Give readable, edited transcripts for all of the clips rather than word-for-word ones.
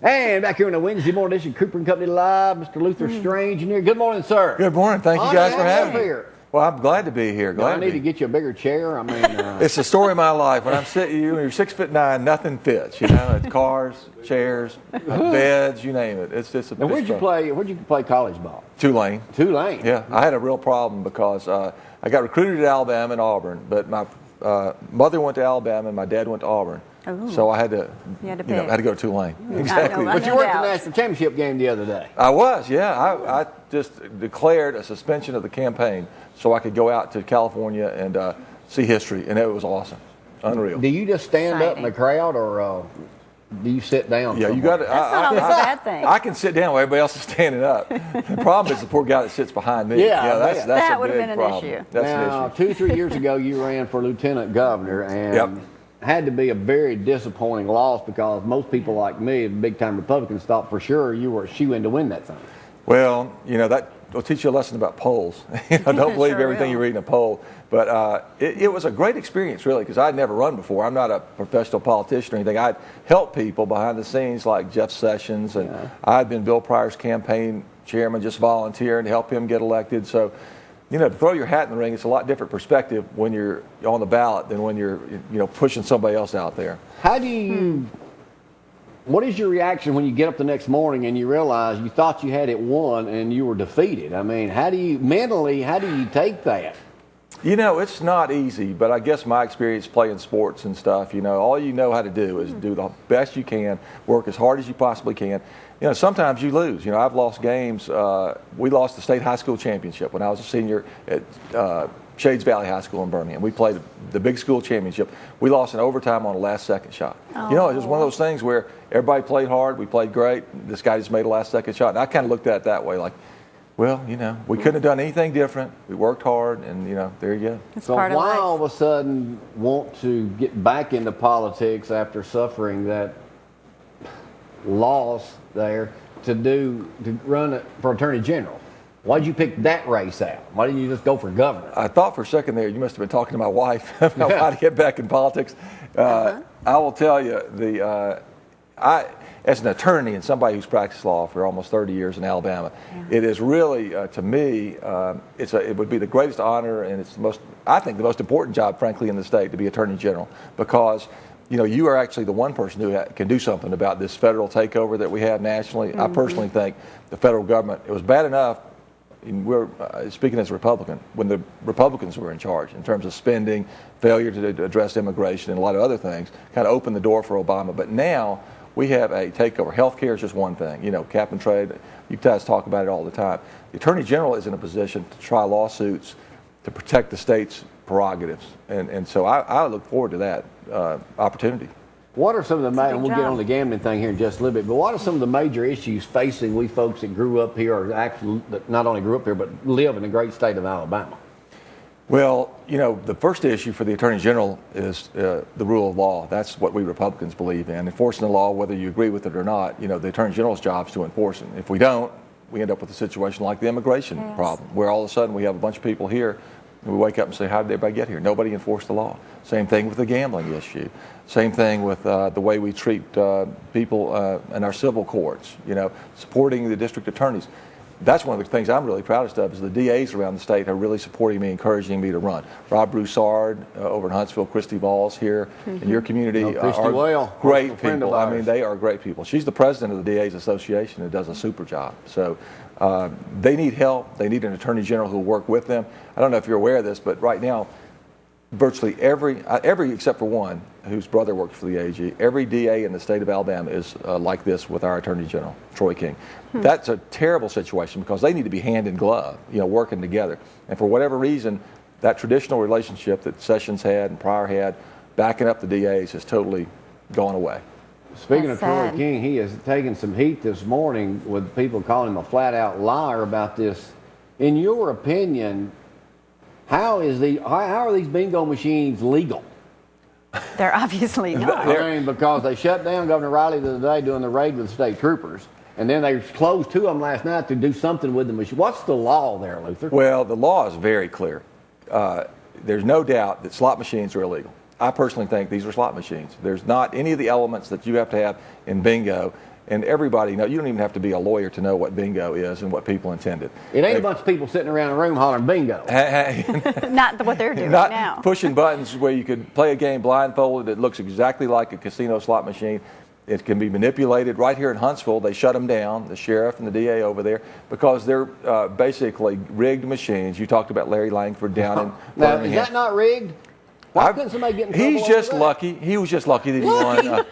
And back here on a Wednesday morning edition, Cooper and Company Live, Mr. Luther Strange in here. Good morning, sir. Good morning. Thank you guys for having me. Here. Well, I'm glad to be here. I need to get you a bigger chair. I mean, it's the story of my life. When I'm sitting, you're 6'9", nothing fits. You know, it's cars, chairs, beds, you name it. It's just a. Now, where'd you play college ball? Tulane. Tulane. Yeah, I had a real problem because I got recruited at Alabama and Auburn, but my mother went to Alabama and my dad went to Auburn. Ooh. So I had to, had to go to Tulane. Exactly. But you were at the national championship game the other day. I was, yeah. I just declared a suspension of the campaign so I could go out to California and see history, and it was awesome, unreal. Do you just stand up in the crowd, or do you sit down? Yeah, you got to. That's not always a bad thing. I can sit down while everybody else is standing up. The problem is the poor guy that sits behind me. Yeah, that's that a would have big been problem. an issue. That's now, an issue. 2-3 years ago, you ran for lieutenant governor, and had to be a very disappointing loss because most people like me, big-time Republicans, thought for sure you were a shoe-in to win that thing. Well, that will teach you a lesson about polls. Don't believe Sure everything will. you read in a poll. But it was a great experience, really, because I'd never run before. I'm not a professional politician or anything. I'd helped people behind the scenes like Jeff Sessions, and I'd been Bill Pryor's campaign chairman, just volunteering to help him get elected. So, to throw your hat in the ring, it's a lot different perspective when you're on the ballot than when you're, pushing somebody else out there. How do you... What is your reaction when you get up the next morning and you realize you thought you had it won and you were defeated? I mean, how do you take that? It's not easy, but I guess my experience playing sports and stuff, all you know how to do is do the best you can, work as hard as you possibly can. Sometimes you lose. I've lost games. We lost the state high school championship when I was a senior at Shades Valley High School in Birmingham. We played the big school championship. We lost in overtime on a last-second shot. Oh. It was one of those things where everybody played hard. We played great. This guy just made a last-second shot. And I kind of looked at it that way, like, well, we couldn't have done anything different. We worked hard, and, there you go. It's So part of why life. all of a sudden want to get back into politics after suffering that loss there to run for attorney general? Why did you pick that race out? Why didn't you just go for governor? I thought for a second there you must have been talking to my wife about how to get back in politics. I will tell you, as an attorney and somebody who's practiced law for almost 30 years in Alabama, it is really, to me, it would be the greatest honor, and it's I think the most important job, frankly, in the state to be attorney general, because you are actually the one person who can do something about this federal takeover that we have nationally. I personally think the federal government, it was bad enough. We're speaking as a Republican when the Republicans were in charge in terms of spending, failure to address immigration, and a lot of other things, kind of opened the door for Obama. But now we have a takeover. Healthcare is just one thing. Cap and trade. You guys talk about it all the time. The Attorney General is in a position to try lawsuits to protect the state's prerogatives, and so I look forward to that opportunity. What are some of the and we'll get job. on the gambling thing here in just a little bit, but what are some of the major issues facing we folks that grew up here, or actually that not only grew up here, but live in the great state of Alabama? Well, the first issue for the Attorney General is the rule of law. That's what we Republicans believe in. Enforcing the law, whether you agree with it or not, the Attorney General's job is to enforce it. If we don't, we end up with a situation like the immigration problem, where all of a sudden we have a bunch of people here, and we wake up and say, how did everybody get here? Nobody enforced the law. Same thing with the gambling issue. Same thing with the way we treat people in our civil courts, supporting the district attorneys. That's one of the things I'm really proudest of is the DAs around the state are really supporting me, encouraging me to run. Rob Broussard over in Huntsville, Christy Valls here in your community Christy are Well, great friend of people. I ours. mean, they are great people. She's the president of the DAs Association and does a super job. So they need help. They need an attorney general who will work with them. I don't know if you're aware of this, but right now, virtually every except for one whose brother works for the AG, every DA in the state of Alabama is like this with our Attorney General, Troy King. That's a terrible situation because they need to be hand in glove, working together. And for whatever reason, that traditional relationship that Sessions had and Pryor had, backing up the DAs, has totally gone away. Speaking That's of Troy sad. King, he has taken some heat this morning with people calling him a flat-out liar about this. In your opinion, how are these bingo machines legal? They're obviously not. I mean, because they shut down Governor Riley the other day doing the raid with the state troopers, and then they closed two of them last night to do something with the machine. What's the law there, Luther? Well, the law is very clear. There's no doubt that slot machines are illegal. I personally think these are slot machines. There's not any of the elements that you have to have in bingo. And everybody knows. You don't even have to be a lawyer to know what bingo is and what people intended. It ain't a bunch of people sitting around a room hollering bingo. Not what they're doing Not now. pushing buttons where you could play a game blindfolded that looks exactly like a casino slot machine. It can be manipulated. Right here in Huntsville, they shut them down, the sheriff and the DA over there, because they're basically rigged machines. You talked about Larry Langford down in Now, Birmingham. is that not rigged? Why couldn't somebody get in trouble? He's just over that? lucky. He was just lucky that he won.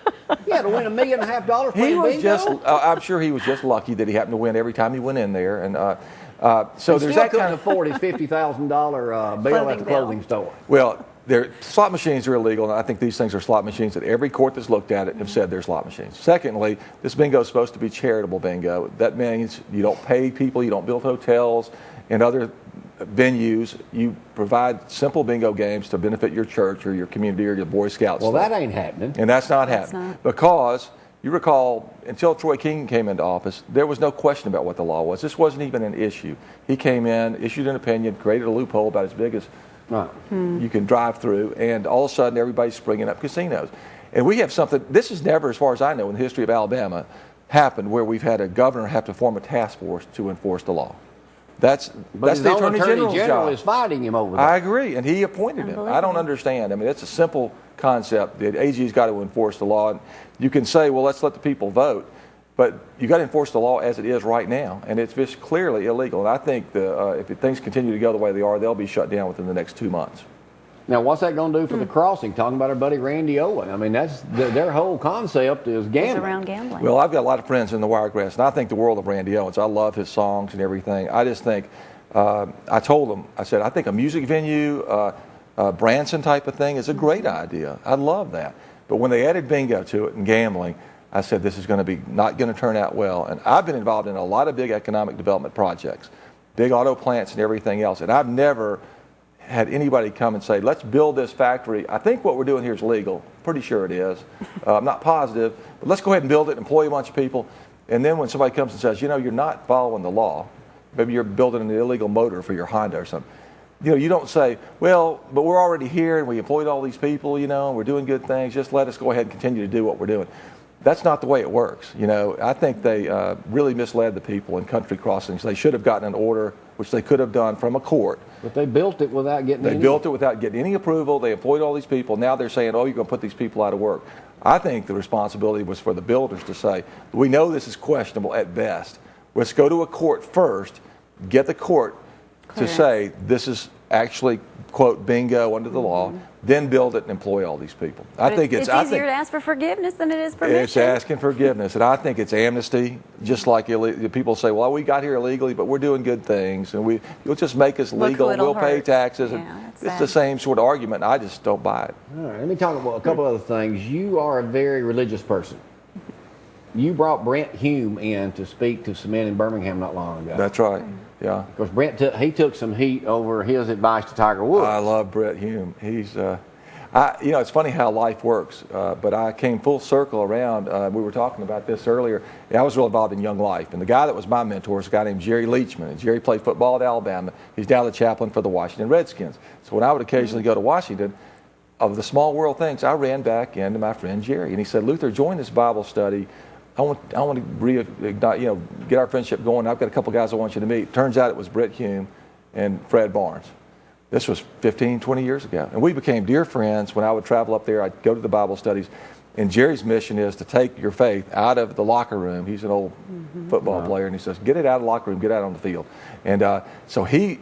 He had to win $1.5 million He playing was bingo. just. I'm sure he was just lucky that he happened to win every time he went in there. And so He there's still that couldn't kind of. afford his $50,000 bill Clothing at the bill. clothing store. Well, slot machines are illegal, and I think these things are slot machines that every court that's looked at it have said they're slot machines. Secondly, this bingo is supposed to be charitable bingo. That means you don't pay people, you don't build hotels and other venues. You provide simple bingo games to benefit your church or your community or your Boy Scouts. Well, that ain't happening. And that's not That's happening. not. Because you recall, until Troy King came into office, there was no question about what the law was. This wasn't even an issue. He came in, issued an opinion, created a loophole about as big as Right. you can drive through, and all of a sudden everybody's springing up casinos. And we have something, this has never, as far as I know, in the history of Alabama, happened where we've had a governor have to form a task force to enforce the law. That's But the his own Attorney General's General job. is fighting him over that. I agree, and he appointed him. I don't Unbelievable. understand. I mean, it's a simple concept. The AG's got to enforce the law. And you can say, well, let's let the people vote, but you got to enforce the law as it is right now, and it's just clearly illegal. And I think if things continue to go the way they are, they'll be shut down within the next 2 months. Now, what's that going to do for the crossing? Talking about our buddy Randy Owen. I mean, that's their whole concept is It's gambling. around gambling. Well, I've got a lot of friends in the Wiregrass, and I think the world of Randy Owens. I love his songs and everything. I just think, I told him, I said, I think a music venue, Branson type of thing is a great idea. I love that. But when they added bingo to it and gambling, I said, this is going to be not going to turn out well. And I've been involved in a lot of big economic development projects, big auto plants and everything else. And I've never had anybody come and say, let's build this factory. I think what we're doing here is legal. Pretty sure it is. I'm not positive. But let's go ahead and build it, employ a bunch of people. And then when somebody comes and says, you know, you're not following the law, maybe you're building an illegal motor for your Honda or something. You know, you don't say, well, but we're already here and we employed all these people, you know, and we're doing good things. Just let us go ahead and continue to do what we're doing. That's not the way it works. You know, I think they really misled the people in country crossings. They should have gotten an order, which they could have done from a court. But they built it without getting They any. built it without getting any approval. They employed all these people. Now they're saying, oh, you're going to put these people out of work. I think the responsibility was for the builders to say, we know this is questionable at best. Let's go to a court first, get the court Clearance. to say this is actually, quote, bingo under the law, then build it and employ all these people. I think it's I easier think to ask for forgiveness than it is permission. it's asking forgiveness, and I think it's amnesty. Just like people say, well, we got here illegally, but we're doing good things, and you'll just make us Look legal, who and it'll we'll pay hurt. taxes. Yeah, And that's it's sad. the same sort of argument. And I just don't buy it. All right, let me talk about a couple other things. You are a very religious person. You brought Brent Hume in to speak to some men in Birmingham not long ago. That's right. Yeah. Of course, Brent took some heat over his advice to Tiger Woods. I love Brett Hume. He's, it's funny how life works. But I came full circle around. We were talking about this earlier. I was real involved in Young Life, and the guy that was my mentor is a guy named Jerry Leachman. And Jerry played football at Alabama. He's now the chaplain for the Washington Redskins. So when I would occasionally go to Washington, of the small world things, I ran back into my friend Jerry, and he said, "Luther, join this Bible study. I want to reignite, get our friendship going. I've got a couple guys I want you to meet." Turns out it was Brett Hume and Fred Barnes. This was 15, 20 years ago. And we became dear friends. When I would travel up there, I'd go to the Bible studies. And Jerry's mission is to take your faith out of the locker room. He's an old football player, and he says, get it out of the locker room, get it out on the field. And so he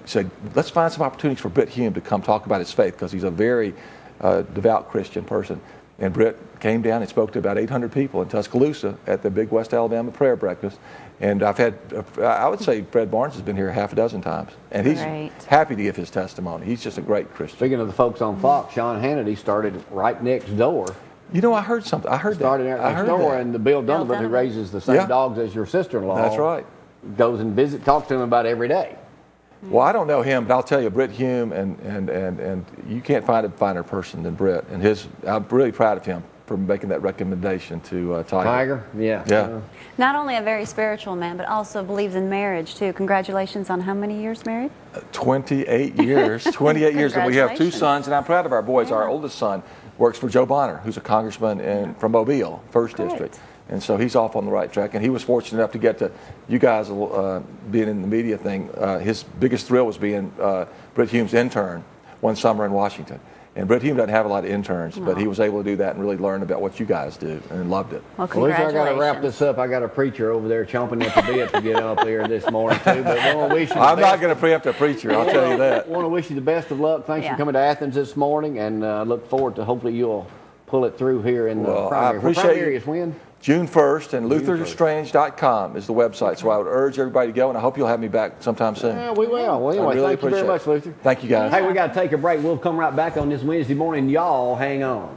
said, let's find some opportunities for Brett Hume to come talk about his faith, because he's a very devout Christian person. And Brett came down and spoke to about 800 people in Tuscaloosa at the Big West Alabama prayer breakfast. And I've had, I would say Fred Barnes has been here half a dozen times. And he's Great. happy to give his testimony. He's just a great Christian. Speaking of the folks on Fox, Sean Hannity started right next door. You know, I heard something. I heard Started that. there I next heard door, that. and the Bill Donovan, who Donovan. raises the same Yeah. dogs as your sister-in-law. That's right. Goes and talks to him about it every day. Well, I don't know him, but I'll tell you, Brett Hume, and you can't find a finer person than Brett. And I'm really proud of him for making that recommendation to Tiger. Tiger, yeah. Yeah. Not only a very spiritual man, but also believes in marriage, too. Congratulations on how many years married? 28 years. 28 years. And we have 2 Congratulations. sons, and I'm proud of our boys. Yeah. Our oldest son works for Joe Bonner, who's a congressman from Mobile, 1st Great. District. And so he's off on the right track. And he was fortunate enough to get to you guys being in the media thing. His biggest thrill was being Britt Hume's intern one summer in Washington. And Britt Hume doesn't have a lot of interns, but he was able to do that and really learn about what you guys do and loved it. Well, Well, listen, I got to wrap congratulations. this up. I got a preacher over there chomping at the bit to get up there this morning too. But we want to wish you. I'm not going to preempt a preacher, I'll tell you that. Want to wish you the best of luck. Thanks Yeah. for coming to Athens this morning, and look forward to hopefully you'll pull it through here in the Well, I primary. appreciate Primary you. is when? June 1st, and LutherStrange.com is the website. So I would urge everybody to go, and I hope you'll have me back sometime soon. Yeah, we will. Well, I anyway, really thank you very appreciate much, it. Luther. Thank you, guys. Hey, we got to take a break. We'll come right back on this Wednesday morning. Y'all hang on.